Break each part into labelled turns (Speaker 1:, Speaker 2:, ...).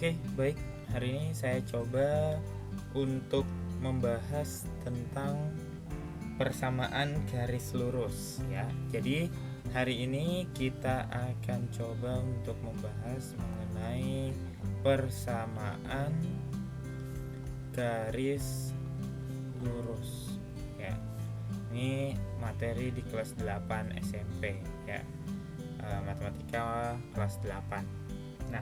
Speaker 1: Oke, baik. Hari ini saya coba untuk membahas tentang persamaan garis lurus ya. Jadi hari ini kita akan coba untuk membahas mengenai persamaan garis lurus ya. Ini materi di kelas 8 SMP ya. Matematika kelas 8. Nah,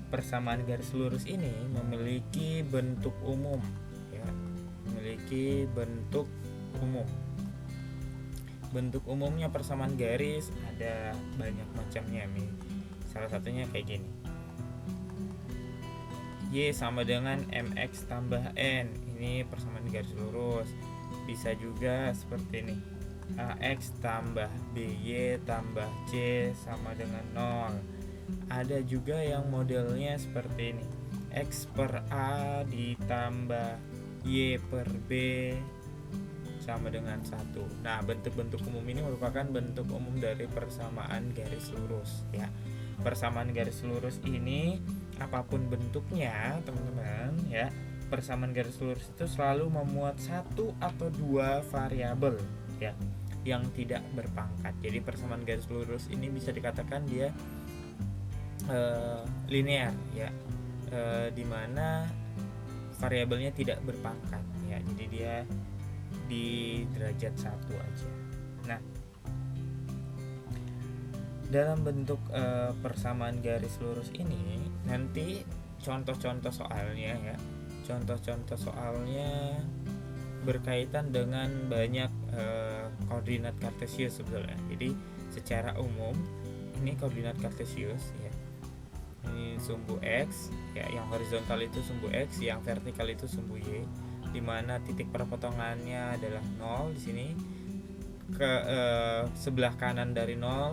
Speaker 1: persamaan garis lurus ini memiliki bentuk umum ya, memiliki bentuk umum. Bentuk umumnya persamaan garis ada banyak macamnya nih. Salah satunya kayak gini. Y sama dengan mx tambah n. Ini persamaan garis lurus. Bisa juga seperti ini. Ax tambah by tambah c sama dengan 0. Ada juga yang modelnya seperti ini. X per A ditambah Y per B sama dengan 1. Nah, bentuk-bentuk umum ini merupakan bentuk umum dari persamaan garis lurus ya. Persamaan garis lurus ini apapun bentuknya, teman-teman ya. Persamaan garis lurus itu selalu memuat satu atau dua variabel ya yang tidak berpangkat. Jadi persamaan garis lurus ini bisa dikatakan dia linear ya, dimana variabelnya tidak berpangkat ya, jadi dia di derajat 1 aja. Nah, dalam bentuk persamaan garis lurus ini nanti contoh-contoh soalnya ya, contoh-contoh soalnya berkaitan dengan banyak koordinat kartesius sebetulnya. Jadi secara umum ini koordinat kartesius ya. Ini sumbu X ya, yang horizontal itu sumbu X, yang vertikal itu sumbu Y, di mana titik perpotongannya adalah 0 di sini. Ke sebelah kanan dari 0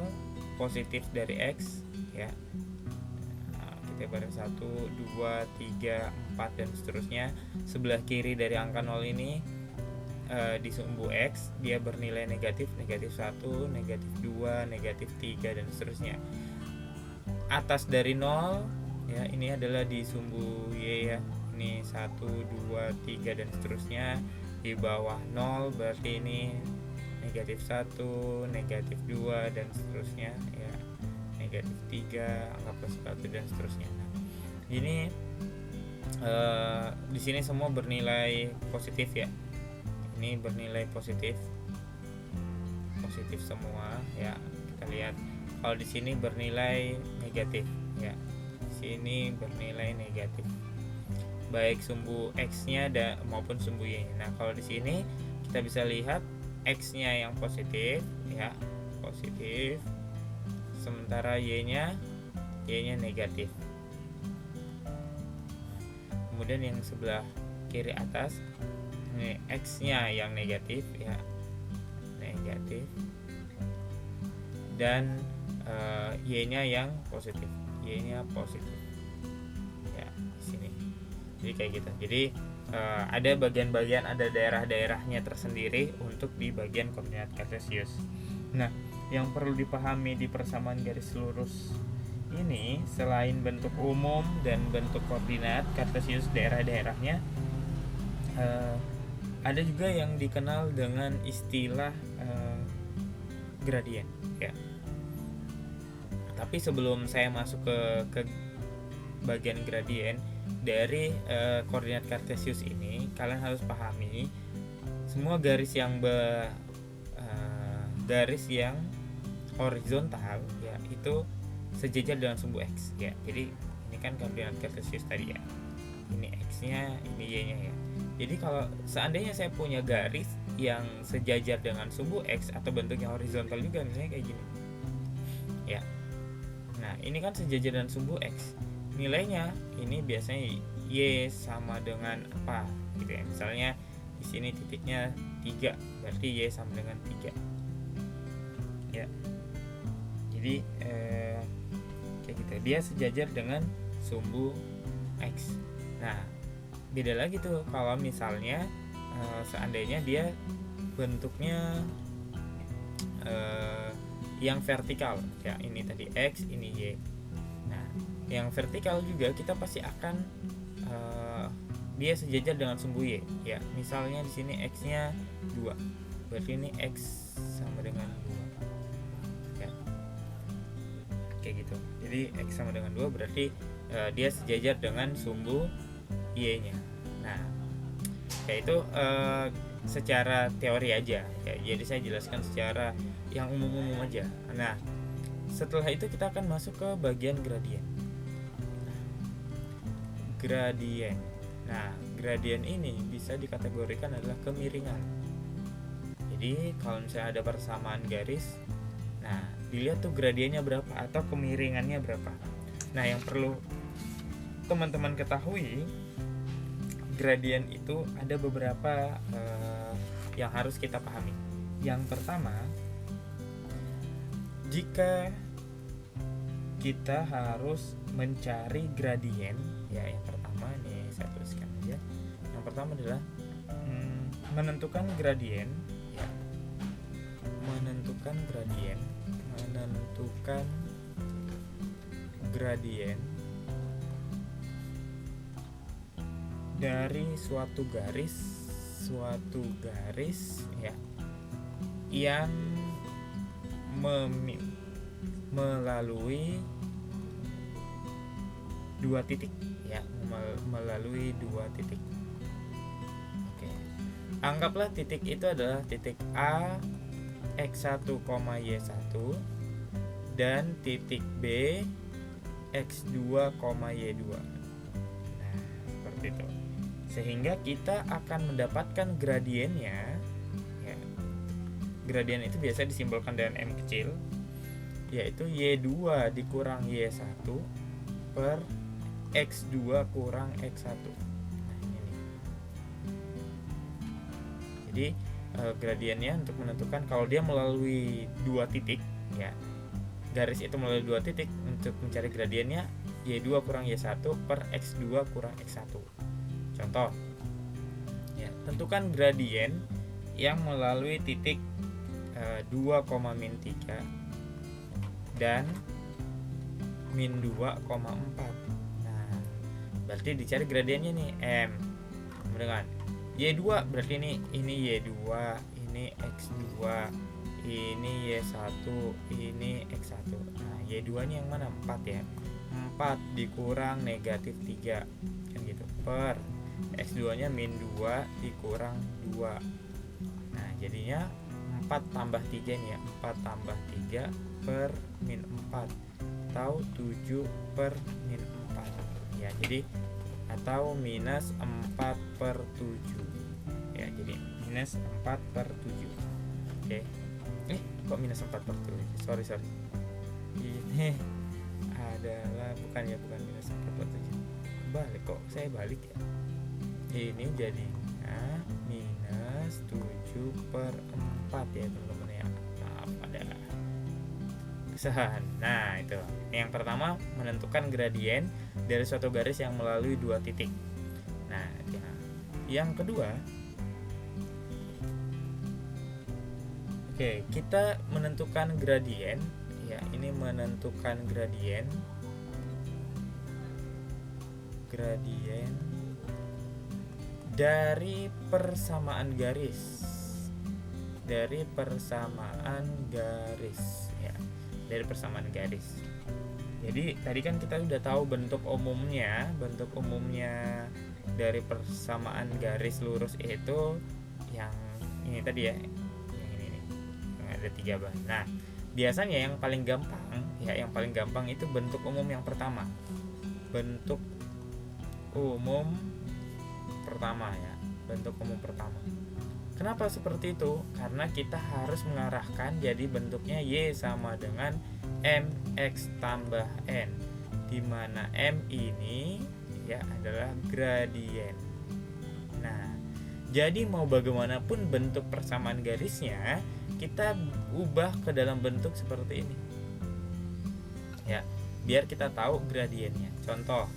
Speaker 1: positif dari X ya. Nah, kita bareng 1, 2, 3, 4 dan seterusnya. Sebelah kiri dari angka 0 ini di sumbu X dia bernilai negatif, negatif 1, negatif 2, negatif 3 dan seterusnya. Atas dari 0 ya, ini adalah di sumbu Y ya, ini 1, 2, 3 dan seterusnya. Di bawah 0 berarti ini negatif 1, negatif 2 dan seterusnya ya, negatif 3, angka plus 1 dan seterusnya. Nah, ini di sini semua bernilai positif ya. Ini bernilai positif semua ya. Kita lihat kalau di sini bernilai negatif ya, di sini bernilai negatif baik sumbu x-nya maupun sumbu y-nya. Nah, kalau di sini kita bisa lihat x-nya yang positif ya, positif, sementara y-nya negatif. Kemudian yang sebelah kiri atas ini x-nya yang negatif ya, negatif, dan y-nya yang positif, y-nya positif ya di sini. Jadi kayak gitu. Jadi ada bagian-bagian, ada daerah-daerahnya tersendiri untuk di bagian koordinat kartesius. Nah, yang perlu dipahami di persamaan garis lurus ini selain bentuk umum dan bentuk koordinat kartesius daerah-daerahnya, ada juga yang dikenal dengan istilah gradien ya. Tapi sebelum saya masuk ke bagian gradien dari koordinat kartesius ini, kalian harus pahami semua garis yang garis yang horizontal ya itu sejajar dengan sumbu x ya. Jadi ini kan koordinat kartesius tadi ya, ini x-nya, ini y-nya ya. Jadi kalau seandainya saya punya garis yang sejajar dengan sumbu x atau bentuknya horizontal juga, misalnya kayak gini ya. Nah, ini kan sejajar dengan sumbu x, nilainya ini biasanya y sama dengan apa gitu ya. Misalnya di sini titiknya 3, berarti y sama dengan 3 ya. Jadi kayak gitu, dia sejajar dengan sumbu x. Nah, beda lagi tuh kalau misalnya seandainya dia bentuknya yang vertikal ya, ini tadi x, ini y. Nah, Yang vertikal juga kita pasti akan dia sejajar dengan sumbu y ya. Misalnya di sini x-nya 2, berarti ini x sama dengan 2 ya, kayak gitu. Jadi x sama dengan 2 berarti dia sejajar dengan sumbu y-nya. Nah, kayak itu secara teori aja ya. Jadi saya jelaskan secara yang umum-umum aja. Nah, setelah itu kita akan masuk ke bagian gradien. Gradien. Nah, gradien ini bisa dikategorikan adalah kemiringan. Jadi kalau misalnya ada persamaan garis, nah dilihat tuh gradiennya berapa atau kemiringannya berapa. Nah, yang perlu teman-teman ketahui, gradien itu ada beberapa yang harus kita pahami. Yang pertama, jika kita harus mencari gradien, ya yang pertama nih saya tuliskan aja. Yang pertama adalah menentukan gradien, ya. Menentukan gradien dari suatu garis ya yang melalui dua titik ya, melalui dua titik. Oke. Anggaplah titik itu adalah titik A x1, y1 dan titik B x2, y2. Nah, seperti itu. Sehingga kita akan mendapatkan gradiennya ya. Gradien itu biasa disimbolkan dengan M kecil, yaitu y2 dikurang y1 per x2 kurang x1. Nah, ini. Jadi gradiennya untuk menentukan kalau dia melalui dua titik ya, garis itu melalui dua titik, untuk mencari gradiennya y2 kurang y1 per x2 kurang x1. Contoh ya, tentukan gradien yang melalui titik 2, min 3 dan min 2,4. Nah, berarti dicari gradiennya nih M dengan y2, berarti ini y2, ini x2, ini y1, ini x1. Nah, y2 nya yang mana? 4 ya. 4 dikurang negatif 3 kan gitu, per x2 nya min 2 dikurang 2. Nah, jadinya 4 tambah 3 nih ya, 4 tambah 3 per min 4 atau 7 per min 4 ya. Jadi atau minus 4 per 7 ya, jadi minus 4 per 7. Oke. Kok minus 4 per 7? Sorry ini adalah bukan minus 4 per 7, balik kok, saya balik ya. Ini jadinya minus 7 per 4 ya teman-teman ya. Maaf, ada kesalahan. Nah, itu yang pertama, menentukan gradien dari suatu garis yang melalui dua titik. Nah, yang kedua, oke, kita menentukan gradien ya. Ini menentukan gradien dari persamaan garis ya, dari persamaan garis. Jadi tadi kan kita udah tahu bentuk umumnya dari persamaan garis lurus itu yang ini tadi ya, yang ini nih, ada 3 bahan. Nah, biasanya yang paling gampang itu bentuk umum yang pertama, bentuk umum pertama. Kenapa seperti itu? Karena kita harus mengarahkan jadi bentuknya y sama dengan mx tambah n, di mana m ini ya adalah gradien. Nah, jadi mau bagaimanapun bentuk persamaan garisnya, kita ubah ke dalam bentuk seperti ini ya, biar kita tahu gradiennya. Contoh,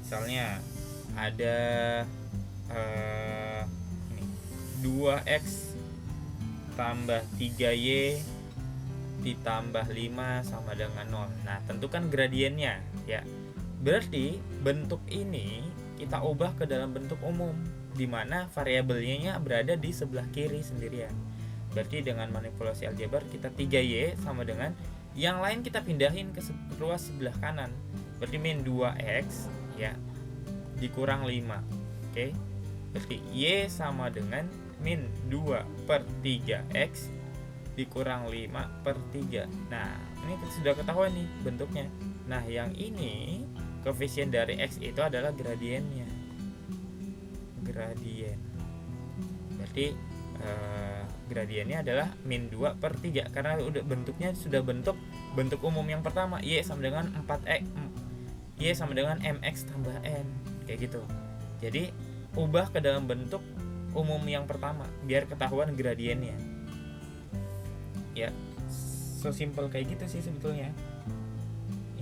Speaker 1: misalnya ada ini 2x tambah 3y ditambah 5 sama dengan 0. Nah, tentukan gradiennya ya. Berarti bentuk ini kita ubah ke dalam bentuk umum, di mana variabelnya berada di sebelah kiri sendirian. Berarti dengan manipulasi aljabar kita 3y sama dengan yang lain kita pindahin ke ruas sebelah kanan. Berarti min 2x ya dikurang 5. Oke. Berarti y sama dengan min 2 per 3x dikurang 5 per 3. Nah, ini sudah ketahuan nih bentuknya. Nah, yang ini koefisien dari x itu adalah gradiennya. Gradien. Berarti gradiennya adalah min 2 per 3 karena udah bentuknya sudah bentuk umum yang pertama, y sama dengan 4x, y sama dengan mx tambah n, kayak gitu. Jadi ubah ke dalam bentuk umum yang pertama biar ketahuan gradiennya. Ya, so simple kayak gitu sih sebetulnya.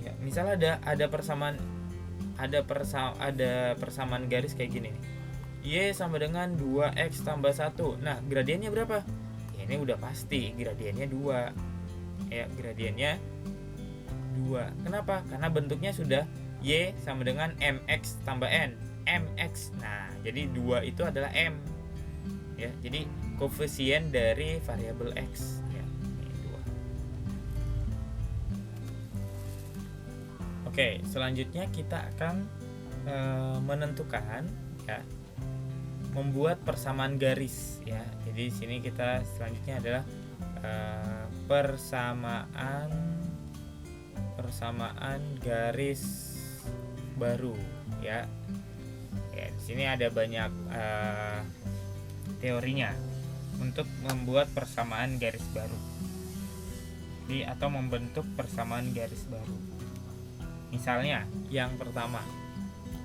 Speaker 1: Ya, misal ada persamaan garis kayak gini nih. Y sama dengan 2x tambah 1. Nah, gradiennya berapa? Ya, ini udah pasti gradiennya 2. Ya, gradiennya 2. Kenapa? Karena bentuknya sudah y sama dengan mx tambah n. Mx. Nah, jadi 2 itu adalah m. Ya, jadi koefisien dari variabel x. Ya, ini 2. Oke, selanjutnya kita akan menentukan ya, membuat persamaan garis ya. Jadi di sini kita selanjutnya adalah persamaan garis baru ya. Ya, di sini ada banyak teorinya untuk membuat persamaan garis baru. Jadi atau membentuk persamaan garis baru. Misalnya yang pertama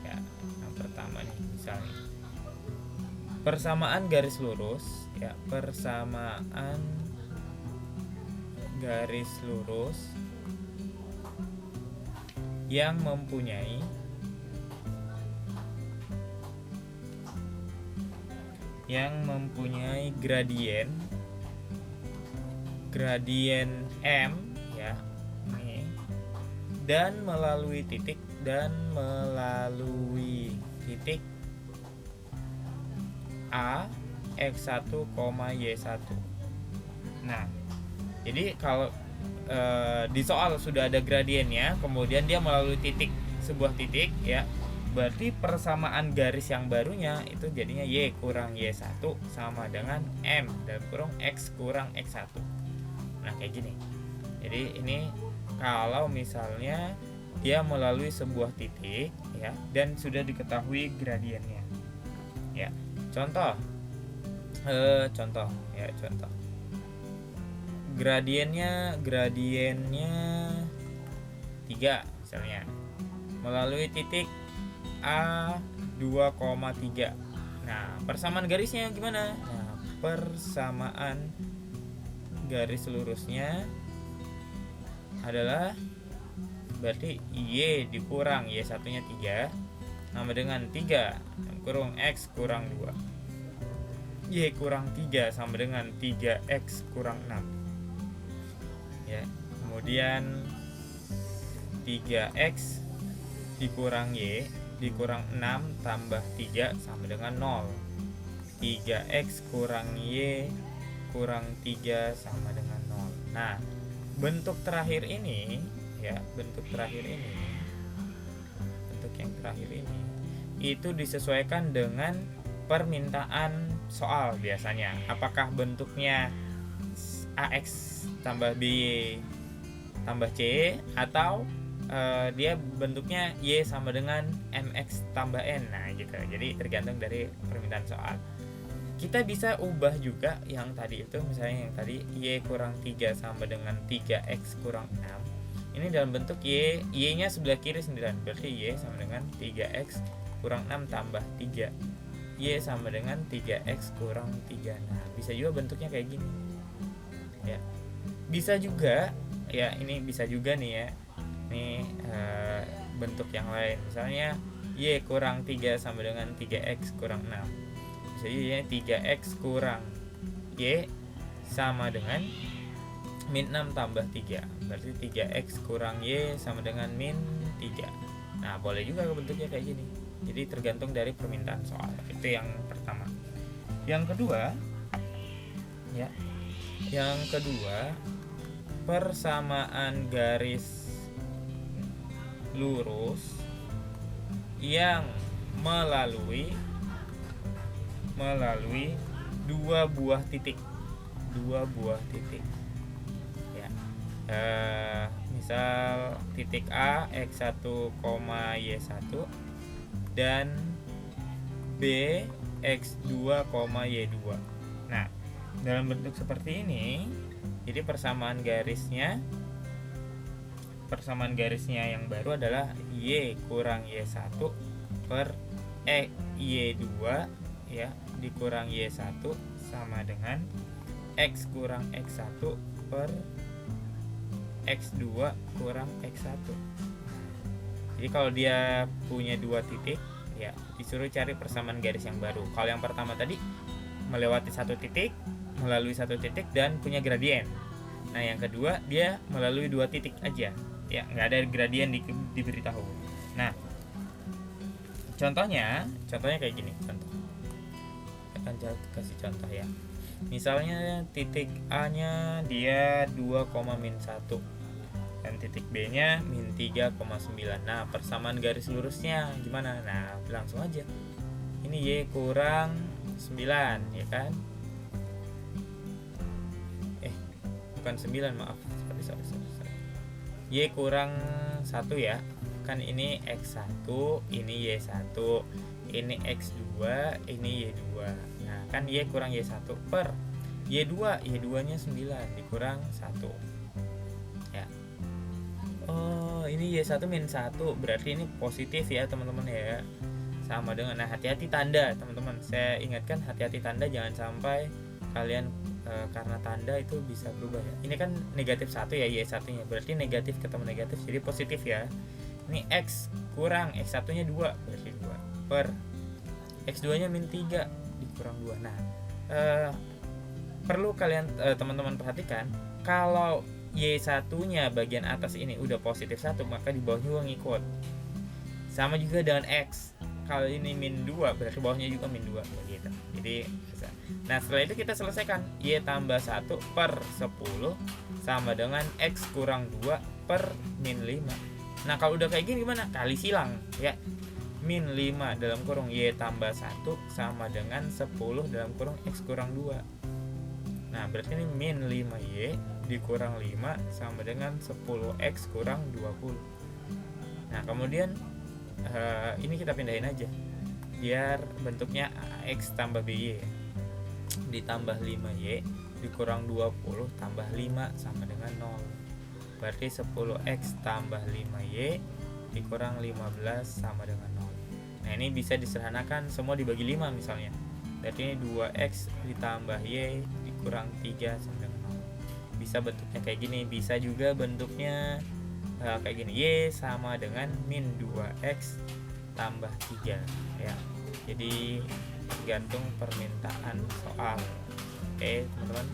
Speaker 1: ya, yang pertama nih misalnya persamaan garis lurus ya, persamaan garis lurus yang mempunyai gradien m ya ini, dan melalui titik A x1, y1. Nah, jadi kalau di soal sudah ada gradiennya, kemudian dia melalui sebuah titik ya, berarti persamaan garis yang barunya itu jadinya y kurang y1 sama dengan m dalam kurung x kurang x1. Nah, kayak gini. Jadi ini kalau misalnya dia melalui sebuah titik ya dan sudah diketahui gradiennya. Ya. Contoh. Gradiennya 3 misalnya. Melalui titik A 2,3. Nah, persamaan garisnya gimana? Nah, persamaan garis lurusnya adalah berarti y dikurang y1 nya 3 sama dengan 3 kurung x kurang 2. Y kurang 3 sama dengan 3x kurang 6 ya. Kemudian 3x dikurang y dikurang 6 tambah 3 sama dengan 0. 3x kurang y kurang 3 sama dengan 0. Nah, bentuk terakhir ini ya, bentuk yang terakhir ini itu disesuaikan dengan permintaan soal biasanya. Apakah bentuknya ax tambah by tambah c atau dia bentuknya y sama dengan mx tambah n. Nah, gitu. Jadi tergantung dari permintaan soal. Kita bisa ubah juga yang tadi itu, misalnya yang tadi y kurang 3 sama dengan 3x kurang 6. Ini dalam bentuk y nya sebelah kiri sendirian. Berarti y sama dengan 3x kurang 6 tambah 3. Y sama dengan 3x kurang 3. Nah, bisa juga bentuknya kayak gini. Ya. Bisa juga ya, ini bisa juga nih ya. Ini bentuk yang lain. Misalnya y kurang 3 sama dengan 3x kurang 6. Bisa juga 3x kurang y sama dengan min 6 tambah 3, berarti 3x kurang y sama dengan min 3. Nah, boleh juga bentuknya kayak gini. Jadi tergantung dari permintaan soal. Itu yang pertama. Yang kedua, ya. Yang kedua, persamaan garis lurus yang melalui dua buah titik. Ya. Misal titik A x1, y1 dan B x2, y2. Nah, dalam bentuk seperti ini, jadi persamaan garisnya yang baru adalah y kurang y1 per y2 ya dikurang y1 sama dengan x kurang x1 per x2 kurang x1. Jadi kalau dia punya dua titik, ya disuruh cari persamaan garis yang baru. Kalau yang pertama tadi melewati satu titik, melalui satu titik dan punya gradien. Nah, yang kedua dia melalui dua titik aja, ya nggak ada gradien diberitahu. Nah, contohnya kayak gini. Contoh, akan kasih contoh ya. Misalnya titik A nya dia 2,-1 dan titik B nya min 3,9. Nah, persamaan garis lurusnya gimana? Nah, langsung aja. Ini Y kurang 9, ya kan? Bukan 9, maaf. Sorry. Y kurang 1 ya. Kan ini X1, ini Y1, ini X2, ini Y2. Nah, kan Y kurang Y1 per Y2 nya 9 dikurang 1. Ya. Oh, ini Y1 min 1, berarti ini positif ya teman-teman ya. Sama dengan, nah hati-hati tanda teman-teman. Saya ingatkan hati-hati tanda, jangan sampai kalian karena tanda itu bisa berubah ya. Ini kan negatif 1 ya Y1 nya, berarti negatif ketemu negatif jadi positif ya. Ini X kurang X1 nya 2, berarti 2 per X2 nya min 3 dikurang 2. Nah, perlu kalian teman-teman perhatikan, kalau Y1 nya bagian atas ini udah positif 1, maka di bawahnya juga ngikut. Sama juga dengan X, kalau ini min 2 berarti bawahnya juga min 2 begitu. Jadi nah, setelah itu kita selesaikan. Y tambah 1 per 10 sama dengan X kurang 2 per min 5. Nah, kalau udah kayak gini gimana? Kali silang ya. Min 5 dalam kurung Y tambah 1 sama dengan 10 dalam kurung X kurang 2. Nah, berarti ini min 5Y dikurang 5 sama dengan 10X kurang 20. Nah, kemudian ini kita pindahin aja biar bentuknya X tambah BY ditambah 5Y dikurang 20 tambah 5 sama dengan 0. Berarti 10X tambah 5Y dikurang 15 sama dengan 0. Nah, ini bisa disederhanakan semua dibagi 5 misalnya. Berarti ini 2X ditambah Y dikurang 3 sama dengan 0. Bisa bentuknya kayak gini, bisa juga bentuknya kayak gini. Y sama dengan min 2X tambah 3 ya. Jadi tergantung permintaan soal. Oke, teman-teman.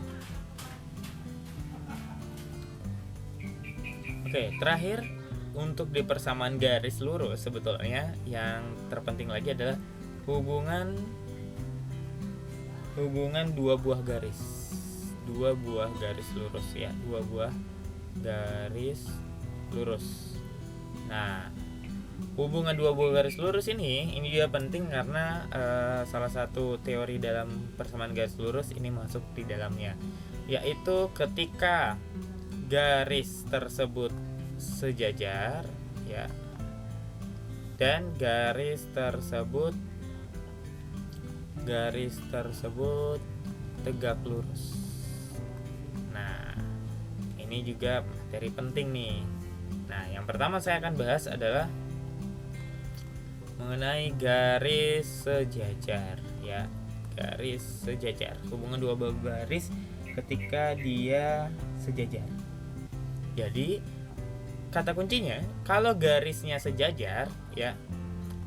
Speaker 1: Oke, terakhir untuk di persamaan garis lurus sebetulnya yang terpenting lagi adalah hubungan dua buah garis lurus ya, dua buah garis lurus. Nah, hubungan dua buah garis lurus ini juga penting karena salah satu teori dalam persamaan garis lurus ini masuk di dalamnya, yaitu ketika garis tersebut sejajar ya dan garis tersebut tegak lurus. Nah, ini juga materi penting nih. Nah, yang pertama saya akan bahas adalah mengenai garis sejajar ya. Garis sejajar, hubungan dua buah garis ketika dia sejajar. Jadi kata kuncinya, kalau garisnya sejajar ya,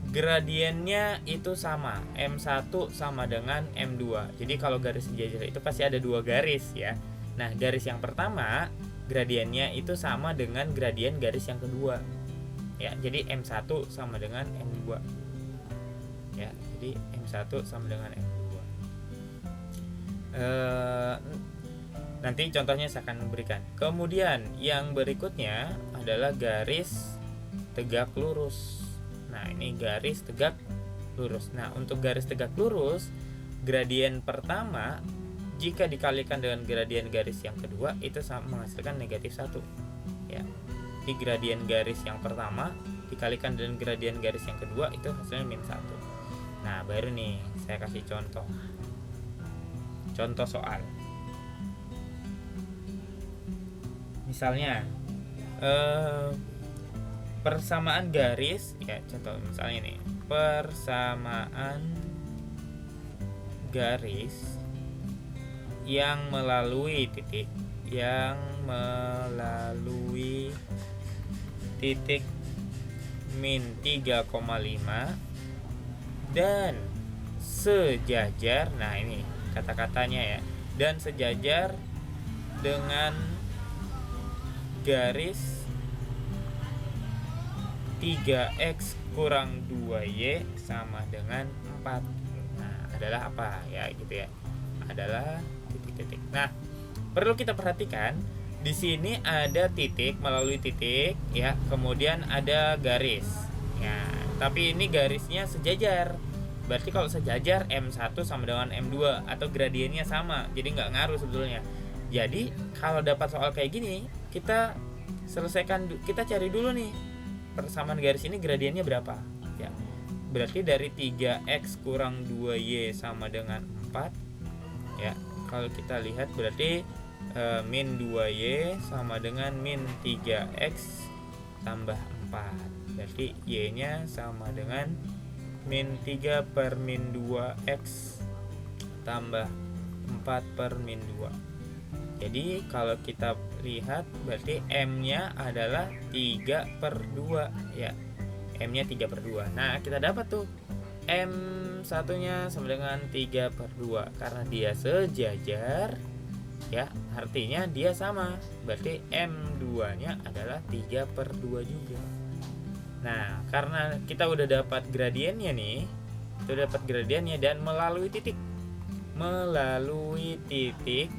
Speaker 1: gradiennya itu sama, M1 sama dengan M2. Jadi kalau garis sejajar itu pasti ada dua garis ya. Nah, garis yang pertama gradiennya itu sama dengan gradien garis yang kedua. Ya, jadi M1 sama dengan M2. Ya, jadi M1 sama dengan M2. Nanti contohnya saya akan berikan. Kemudian yang berikutnya adalah garis tegak lurus. Nah, ini garis tegak lurus. Nah, untuk garis tegak lurus, gradien pertama jika dikalikan dengan gradien garis yang kedua itu menghasilkan -1. Ya. Di gradien garis yang pertama dikalikan dengan gradien garis yang kedua itu hasilnya -1. Nah, baru nih saya kasih contoh. Contoh soal. Misalnya persamaan garis, ya contoh misalnya nih, persamaan garis yang melalui titik min 3,5 dan sejajar. Nah, ini kata-katanya ya, dan sejajar dengan garis 3x kurang 2y sama dengan 4. Nah, adalah apa ya gitu ya? Adalah titik-titik. Nah, perlu kita perhatikan di sini ada titik melalui titik ya, kemudian ada garis. Ya, tapi ini garisnya sejajar. Berarti kalau sejajar M1 sama dengan M2 atau gradiennya sama. Jadi nggak ngaruh sebetulnya. Jadi kalau dapat soal kayak gini, kita selesaikan, kita cari dulu nih persamaan garis ini gradiennya berapa ya. Berarti dari 3x kurang 2y sama dengan 4 ya. Kalau kita lihat berarti min 2y sama dengan min 3x tambah 4. Berarti y nya sama dengan min 3 per min 2x tambah 4 per min 2. Jadi kalau kita lihat berarti M-nya adalah 3/2 ya. M-nya 3/2. Nah, kita dapat tuh M1-nya sama dengan 3/2 karena dia sejajar ya, artinya dia sama. Berarti M2-nya adalah 3/2 juga. Nah, karena kita udah dapat gradiennya nih, kita dapat gradiennya dan melalui titik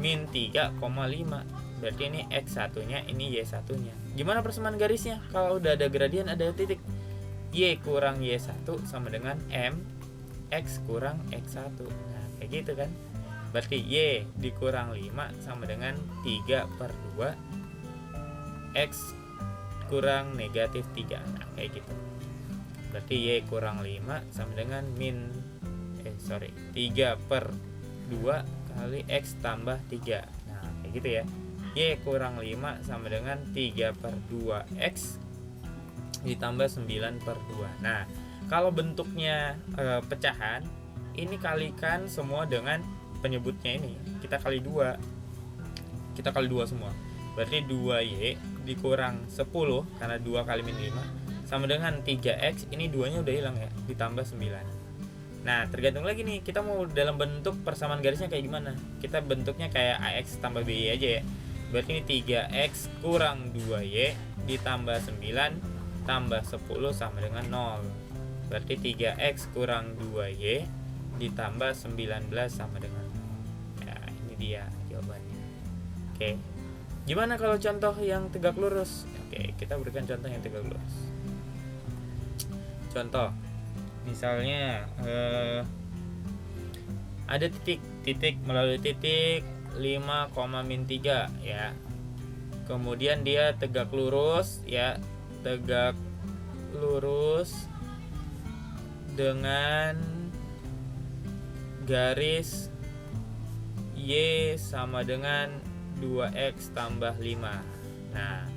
Speaker 1: min 3,5. Berarti ini X1 nya, ini Y1 nya. Gimana persamaan garisnya? Kalau udah ada gradien ada titik, Y kurang Y1 sama dengan M X kurang X1. Nah, kayak gitu kan. Berarti Y dikurang 5 sama dengan 3/2 X kurang -3. Nah, kayak gitu. Berarti Y kurang 5 sama dengan 3/2 kali X tambah 3. Nah, kayak gitu ya. Y kurang 5 sama dengan 3/2 X ditambah 9/2. Nah, kalau bentuknya pecahan, ini kalikan semua dengan penyebutnya ini. Kita kali 2. Kita kali 2 semua. Berarti 2Y dikurang 10 karena 2 kali min 5 sama dengan 3X. Ini 2-nya udah hilang ya, ditambah 9. Nah, tergantung lagi nih kita mau dalam bentuk persamaan garisnya kayak gimana. Kita bentuknya kayak AX tambah BY aja ya. Berarti ini 3X kurang 2Y ditambah 9 tambah 10 sama dengan 0. Berarti 3X kurang 2Y ditambah 19 sama dengan 0. Ya, ini dia jawabannya. Oke. Gimana kalau contoh yang tegak lurus? Oke, kita berikan contoh yang tegak lurus. Contoh misalnya ada titik melalui titik 5,-3 ya. Kemudian dia tegak lurus ya, tegak lurus dengan garis Y sama dengan 2X tambah 5. Nah,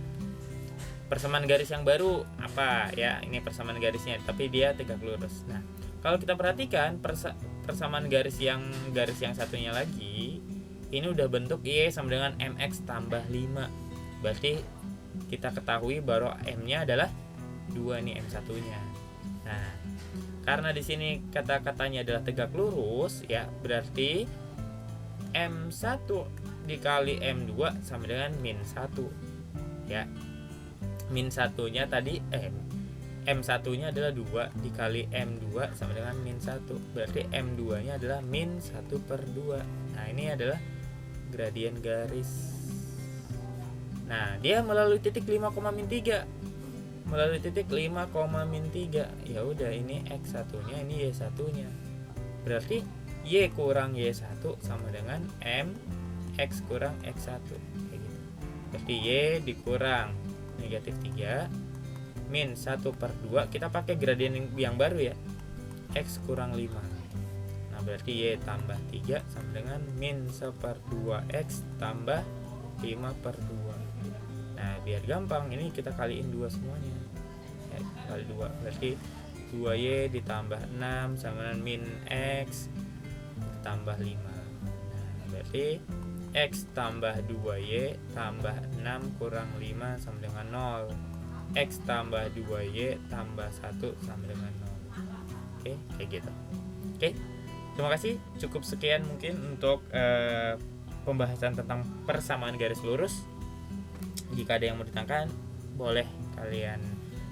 Speaker 1: persamaan garis yang baru apa ya, ini persamaan garisnya tapi dia tegak lurus. Nah, kalau kita perhatikan persamaan garis yang satunya lagi ini udah bentuk Y sama dengan MX tambah 5. Berarti kita ketahui bahwa M-nya adalah 2 nih, M1 nya. Nah, karena di sini kata-katanya adalah tegak lurus ya, berarti M1 dikali M2 sama dengan min 1 ya. Min 1-nya tadi M1 nya adalah 2 dikali M2 sama dengan min 1, berarti M2 nya adalah min 1/2. Nah ini adalah gradien garis. Nah dia melalui titik 5, min 3, melalui titik 5, min 3. Ya udah, ini X1 nya, ini Y1 nya, berarti Y kurang Y1 sama dengan M X kurang X1 kayak gitu. Berarti Y dikurang negatif 3 min 1/2, kita pakai gradien yang baru ya, X kurang 5. Nah berarti Y tambah 3 sama dengan min 1/2 X tambah 5/2. Nah biar gampang, ini kita kaliin 2 semuanya ya, kali 2, berarti 2Y ditambah 6 sama dengan min X tambah 5. Nah berarti X tambah 2Y tambah 6 kurang 5 sama dengan 0. X tambah 2Y tambah 1 sama dengan 0. Oke, kayak gitu. Oke, terima kasih. Cukup sekian mungkin untuk pembahasan tentang persamaan garis lurus. Jika ada yang mau ditanyakan, boleh kalian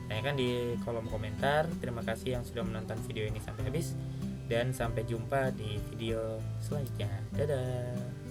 Speaker 1: tanyakan di kolom komentar. Terima kasih yang sudah menonton video ini sampai habis, dan sampai jumpa di video selanjutnya. Dadah.